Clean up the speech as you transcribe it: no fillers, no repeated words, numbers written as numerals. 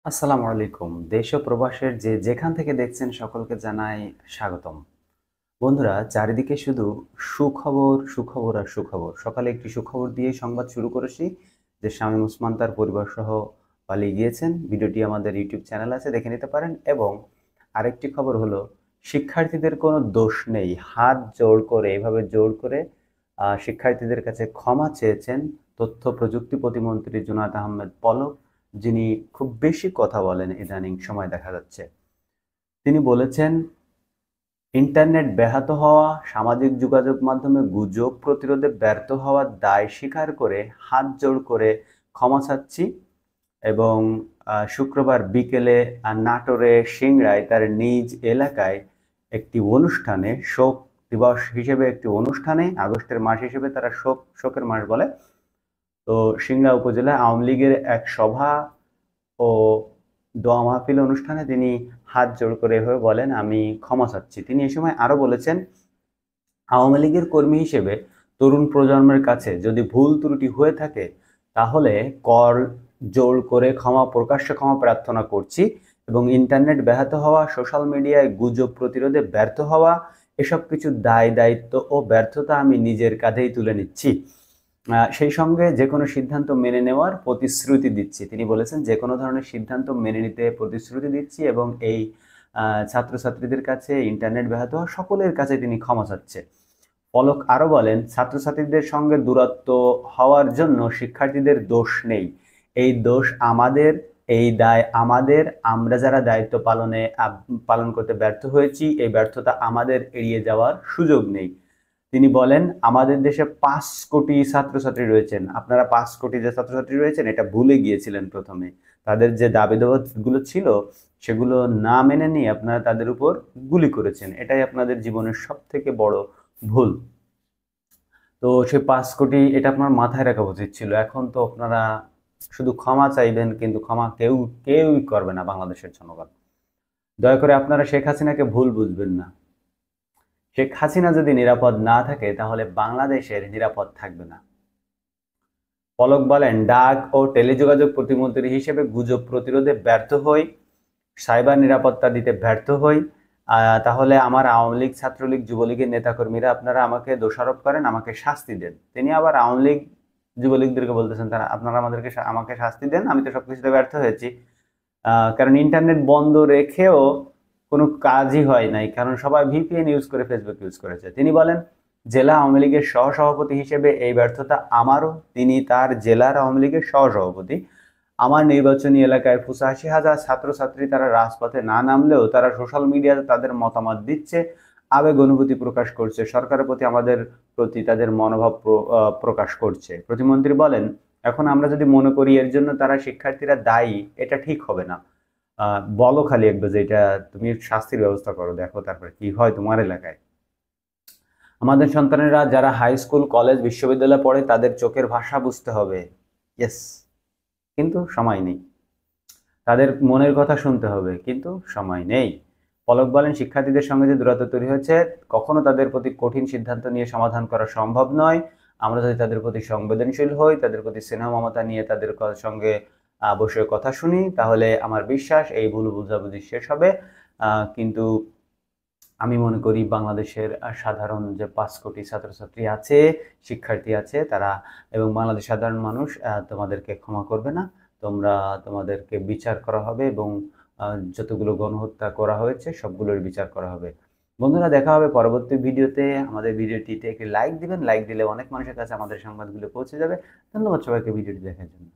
আসসালামু আলাইকুম। দেশ ও প্রবাসের যে যেখান থেকে দেখছেন সকলকে জানাই স্বাগতম। বন্ধুরা, চারিদিকে শুধু সুখবর, সুখবর আর সুখবর। সকালে একটি সুখবর দিয়ে সংবাদ শুরু করেছি যে শামীম ওসমান তার পরিবারসহ পালিয়ে গিয়েছেন। ভিডিওটি আমাদের ইউটিউব চ্যানেল আছে, দেখে নিতে পারেন। এবং আরেকটি খবর হলো শিক্ষার্থীদের কোনো দোষ নেই। হাত জোড় করে এভাবে জোর করে শিক্ষার্থীদের কাছে ক্ষমা চেয়েছেন তথ্য প্রযুক্তি প্রতিমন্ত্রী জুনায়েদ আহমেদ পলক, যিনি খুব বেশি কথা বলেন ইদানিং সময় দেখা যাচ্ছে। তিনি বলেছেন, ইন্টারনেট ব্যাহত হওয়া, সামাজিক যোগাযোগ মাধ্যমে গুজব প্রতিরোধে ব্যর্থ হওয়ার দায় স্বীকার করে হাত জোড় করে ক্ষমা চাচ্ছি। এবং শুক্রবার বিকেলে নাটোরে সিংড়ায় তার নিজ এলাকায় একটি অনুষ্ঠানে শোক দিবস হিসেবে একটি অনুষ্ঠানে, আগস্টের মাস হিসেবে তারা শোকের মাস বলে, তো সিংড়া উপজেলা আওয়ামী লীগের এক সভা ও দোয়া মাহফিল অনুষ্ঠানে তিনি হাত জোড় করে এভাবে বলেন, আমি ক্ষমা চাচ্ছি। তিনি এ সময় আরো বলেছেন, আওয়ামী লীগের কর্মী হিসেবে তরুণ প্রজন্মের কাছে যদি ভুল ত্রুটি হয়ে থাকে তাহলে কর জোড় করে প্রকাশ্যে ক্ষমা প্রার্থনা করছি। এবং ইন্টারনেট ব্যাহত হওয়া, সোশ্যাল মিডিয়ায় গুজব প্রতিরোধে ব্যর্থ হওয়া, এসব কিছু দায় দায়িত্ব ও ব্যর্থতা আমি নিজের কাঁধেই তুলে নিচ্ছি। সেই সঙ্গে যে কোনো সিদ্ধান্ত মেনে নেওয়ার প্রতিশ্রুতি দিচ্ছি। তিনি বলেছেন, যে কোনো ধরনের সিদ্ধান্ত মেনে নিতে প্রতিশ্রুতি দিচ্ছি। এবং এই ছাত্রছাত্রীদের কাছে, ইন্টারনেট ব্যাহত হওয়া সকলের কাছে তিনি ক্ষমা চাচ্ছে। পলক আরো বলেন, ছাত্রছাত্রীদের সঙ্গে দূরত্ব হওয়ার জন্য শিক্ষার্থীদের দোষ নেই। এই দোষ আমাদের, এই দায় আমাদের। আমরা যারা দায়িত্ব পালন করতে ব্যর্থ হয়েছি, এই ব্যর্থতা আমাদের এড়িয়ে যাওয়ার সুযোগ নেই। তিনি বলেন, আমাদের দেশে 5 কোটি ছাত্রছাত্রী রয়েছেন। আপনারা 5 কোটি যে ছাত্রছাত্রী রয়েছেন এটা ভুলে গিয়েছিলেন প্রথমে। তাদের যে দাবি দাওয়াগুলো ছিল সেগুলো না মেনে নিয়ে আপনারা তাদের উপর গুলি করেছেন। এটাই আপনাদের জীবনের সবথেকে বড় ভুল। তো সেই 5 কোটি, এটা আপনার মাথায় রাখা উচিত ছিল। এখন তো আপনারা শুধু ক্ষমা চাইবেন, কিন্তু ক্ষমা কেউই করবে না বাংলাদেশের জনগণ। দয়া করে আপনারা শেখ হাসিনাকে ভুল বুঝবেন না। শেখ হাসিনা যদি নিরাপদ না থাকে তাহলে বাংলাদেশের নিরাপদ থাকবে না। পলক বলেন, ডাক ও টেলিযোগাযোগ প্রতিমন্ত্রী হিসেবে গুজব প্রতিরোধে ব্যর্থ হই, সাইবার নিরাপত্তা দিতে ব্যর্থ হই, তাহলে আমার আওয়ামী লীগ, ছাত্রলীগ, যুবলীগের নেতাকর্মীরা আপনারা আমাকে দোষারোপ করেন, আমাকে শাস্তি দেন। তিনি আবার আওয়ামী লীগ, যুবলীগদেরকে বলতেছেন, তারা আপনারা আমাকে শাস্তি দেন, আমি তো সবকিছুতে ব্যর্থ হয়েছি। কারণ ইন্টারনেট বন্ধ রেখেও কোনো কাজই হয় নাই, কারণ সবাই ভিপিএন ইউজ করে ফেসবুক ইউজ করেছে। তিনি বলেন, জেলা আওয়ামী লীগের সহসভাপতি হিসেবে এই ব্যর্থতা আমারও। তিনি তার জেলার আওয়ামী লীগের সহসভাপতি। আমার নির্বাচনী এলাকায় 85,000 ছাত্রছাত্রী তারা রাজপথে না নামলেও তারা সোশ্যাল মিডিয়াতে তাদের মতামত দিচ্ছে, আবেগ অনুভূতি প্রকাশ করছে, সরকারের প্রতি, আমাদের প্রতি তাদের মনোভাব প্রকাশ করছে। প্রতিমন্ত্রী বলেন, এখন আমরা যদি মনে করি এর জন্য তারা শিক্ষার্থীরা দায়ী, এটা ঠিক হবে না। বলো খালি একবার যে এটা তুমি শাস্তির ব্যবস্থা করো, দেখো তারপরে কি হয় তোমার এলাকায়। আমাদের সন্তানেরা যারা হাই স্কুল, কলেজ, বিশ্ববিদ্যালয়ে পড়ে তাদের চোখের ভাষা বুঝতে হবে। ইয়েস, কিন্তু সময় নেই। তাদের মনের কথা শুনতে হবে, কিন্তু সময় নেই। পলক বলেন, শিক্ষার্থীদের সঙ্গে যে দূরত্ব তৈরি হয়েছে, কখনো তাদের প্রতি কঠিন সিদ্ধান্ত নিয়ে সমাধান করা সম্ভব নয়। আমরা যদি তাদের প্রতি সংবেদনশীল হই, তাদের প্রতি স্নেহ মমতা নিয়ে তাদের সঙ্গে বসে কথা শুনি, তাহলে আমার বিশ্বাস এই ভুল বুঝাবুঝি শেষ হবে। কিন্তু আমি মনে করি বাংলাদেশের সাধারণ যে 5 কোটি ছাত্রছাত্রী আছে, শিক্ষার্থী আছে, তারা এবং বাংলাদেশ সাধারণ মানুষ তোমাদেরকে ক্ষমা করবে না। তোমাদেরকে বিচার করা হবে এবং যতগুলো গণহত্যা করা হয়েছে সবগুলোর বিচার করা হবে। বন্ধুরা, দেখা হবে পরবর্তী ভিডিওতে। আমাদের ভিডিওটিতে একটি লাইক দিবেন। লাইক দিলে অনেক মানুষের কাছে আমাদের সংবাদগুলো পৌঁছে যাবে। ধন্যবাদ সবাইকে ভিডিওটি দেখার জন্য।